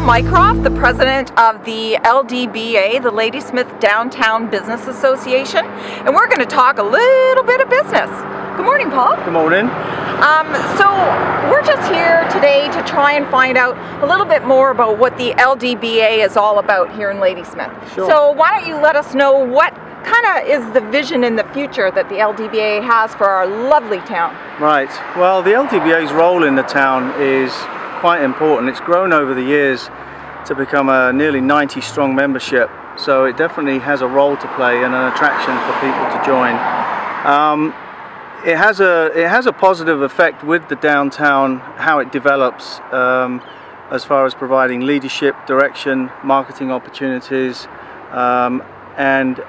Paul Mycroft, the president of the LDBA, the Ladysmith Downtown Business Association, and we're going to talk a little bit of business. Good morning, Paul. Good morning. So we're just here today to try and find out a little bit more about what the LDBA is all about here in Ladysmith. Sure. So why don't you let us know what kind of is the vision in the future that the LDBA has for our lovely town? Right. Well, the LDBA's role in the town is quite important. It's grown over the years to become a nearly 90 strong membership, so it definitely has a role to play and an attraction for people to join. It has a positive effect with the downtown, how it develops as far as providing leadership, direction, marketing opportunities, and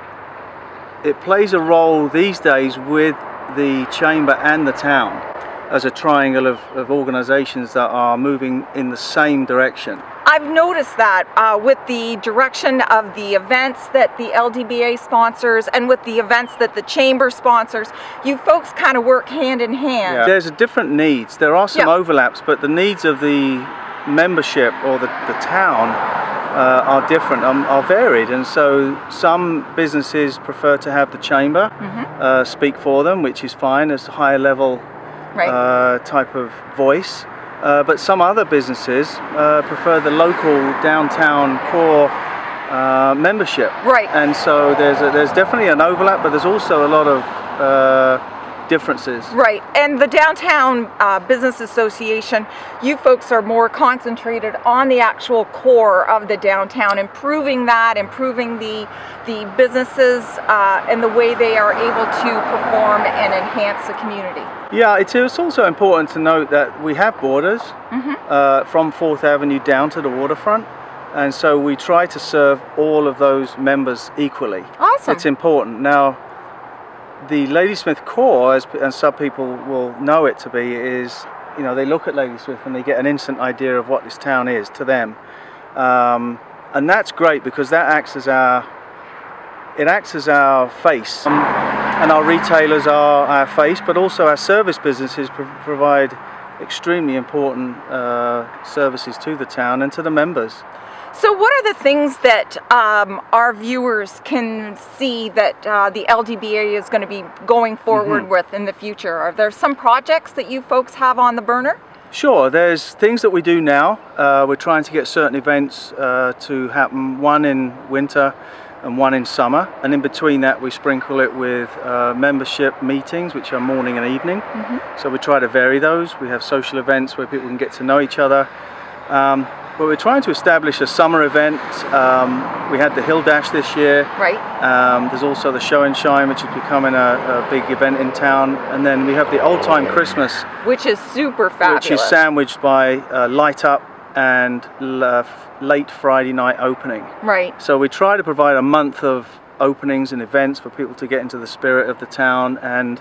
it plays a role these days with the chamber and the town as a triangle of organizations that are moving in the same direction. I've noticed that with the direction of the events that the LDBA sponsors and with the events that the chamber sponsors, you folks kind of work hand in hand. Yeah. There's different needs. There are some overlaps, but the needs of the membership or the town are different, are varied, and so some businesses prefer to have the chamber speak for them, which is fine, as a higher level type of voice. But some other businesses prefer the local downtown core membership. Right. And so there's definitely an overlap, but there's also a lot of differences. Right. And the Downtown Business Association, you folks are more concentrated on the actual core of the downtown, improving the businesses and the way they are able to perform and enhance the community. Yeah, it's also important to note that we have borders from 4th Avenue down to the waterfront, and so we try to serve all of those members equally. Awesome. It's important. Now, the Ladysmith core, as some people will know it to be, is, you know, they look at Ladysmith and they get an instant idea of what this town is to them, and that's great because that acts as our face, and our retailers are our face, but also our service businesses provide extremely important services to the town and to the members. So what are the things that our viewers can see that the LDBA is going to be going forward with in the future? Are there some projects that you folks have on the burner? Sure, there's things that we do now. We're trying to get certain events to happen, one in winter and one in summer, and in between that we sprinkle it with membership meetings, which are morning and evening. So we try to vary those. We have social events where people can get to know each other. But we're trying to establish a summer event. We had the Hill Dash this year. Right. There's also the Show and Shine, which is becoming a big event in town. And then we have the Old Time Christmas, which is super fabulous. Which is sandwiched by Light Up and late Friday night opening. Right. So we try to provide a month of openings and events for people to get into the spirit of the town and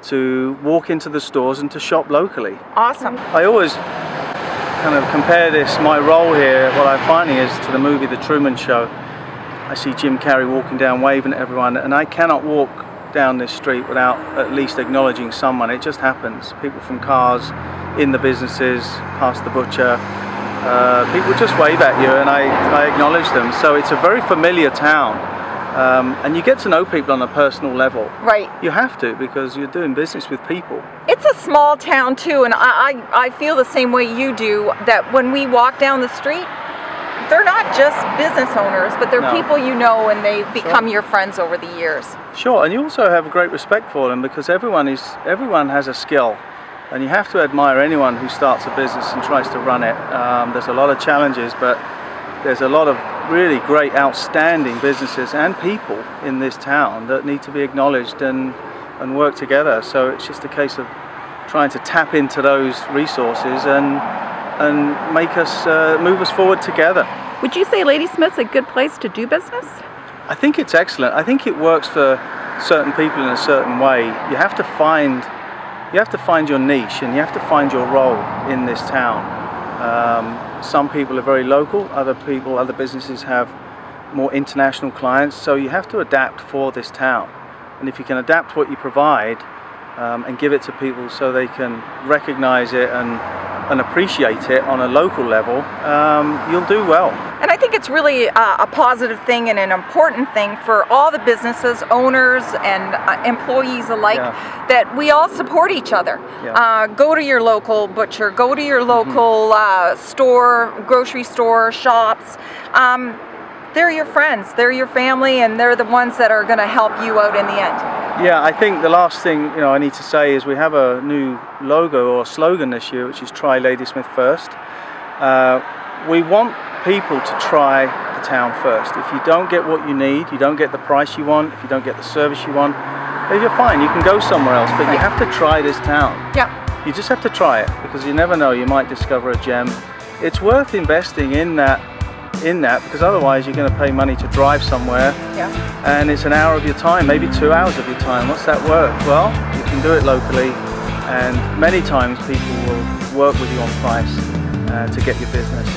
to walk into the stores and to shop locally. Awesome. I always kind of compare my role here, what I'm finding is, to the movie The Truman Show. I see Jim Carrey walking down waving at everyone, and I cannot walk down this street without at least acknowledging someone. It just happens. People from cars, in the businesses, past the butcher, people just wave at you and I acknowledge them. So it's a very familiar town. And you get to know people on a personal level. Right. You have to, because you're doing business with people. It's a small town too, and I feel the same way you do, that when we walk down the street, they're not just business owners, but they're people you know, and they've become your friends over the years. Sure, and you also have a great respect for them, because everyone has a skill, and you have to admire anyone who starts a business and tries to run it. There's a lot of challenges, but there's a lot of really great, outstanding businesses and people in this town that need to be acknowledged and work together. So it's just a case of trying to tap into those resources and make us move us forward together. Would you say Ladysmith's a good place to do business? I think it's excellent. I think it works for certain people in a certain way. You have to find your niche, and you have to find your role in this town. Some people are very local, other businesses have more international clients, so you have to adapt for this town. And if you can adapt what you provide and give it to people so they can recognize it and and appreciate it on a local level, you'll do well. And I think it's really a positive thing and an important thing for all the businesses, owners and employees alike, that we all support each other. Go to your local butcher, go to your local store, grocery store, shops. They're your friends, they're your family, and they're the ones that are going to help you out in the end. Yeah, I think the last thing I need to say is we have a new logo or slogan this year, which is "Try Ladysmith First." We want people to try the town first. If you don't get what you need, you don't get the price you want, if you don't get the service you want, then you're fine. You can go somewhere else, but you have to try this town. You just have to try it, because you never know, you might discover a gem. It's worth investing in that, because otherwise you're going to pay money to drive somewhere, and it's an hour of your time, maybe 2 hours of your time. What's that worth? Well, you can do it locally, and many times people will work with you on price to get your business.